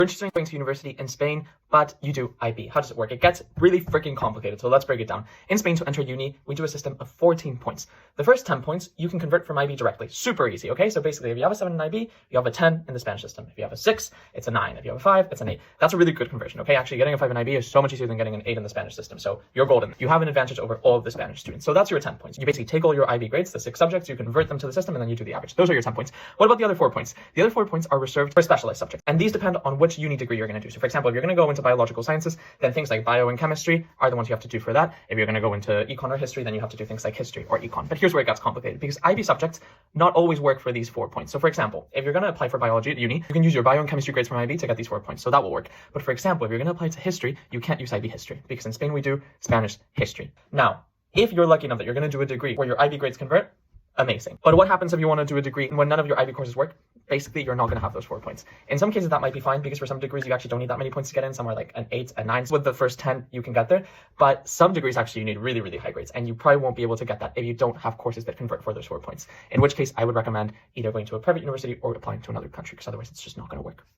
You're interested in going to university in Spain, but you do IB. How does it work? It gets really freaking complicated, so let's break it down. In Spain, to enter uni, we do a system of 14 points. The first 10 points, you can convert from IB directly. Super easy, okay? So basically, if you have a 7 in IB, you have a 10 in the Spanish system. If you have a 6, it's a 9. If you have a 5, it's an 8. That's a really good conversion, okay? Actually, getting a 5 in IB is so much easier than getting an 8 in the Spanish system, so you're golden. You have an advantage over all of the Spanish students. So that's your 10 points. You basically take all your IB grades, the 6 subjects, you convert them to the system, and then you do the average. Those are your 10 points. What about the other 4 points? The other 4 points are reserved for specialized subjects, and these depend on which uni degree you're going to do. So for example, if you're going to go into biological sciences, then things like bio and chemistry are the ones you have to do for that. If you're going to go into econ or history, then you have to do things like history or econ. But here's where it gets complicated, because IB subjects not always work for these 4 points. So for example, if you're going to apply for biology at uni, you can use your bio and chemistry grades from IB to get these 4 points. So that will work. But for example, if you're going to apply to history, you can't use IB history, because in Spain we do Spanish history. Now, if you're lucky enough that you're going to do a degree where your IB grades convert, amazing. But what happens if you want to do a degree when none of your IB courses work? Basically, you're not going to have those 4 points. In some cases, that might be fine, because for some degrees, you actually don't need that many points to get in. Some are like an 8, a 9. With the first 10, you can get there. But some degrees, actually, you need really, really high grades. And you probably won't be able to get that if you don't have courses that convert for those 4 points. In which case, I would recommend either going to a private university or applying to another country, because otherwise it's just not going to work.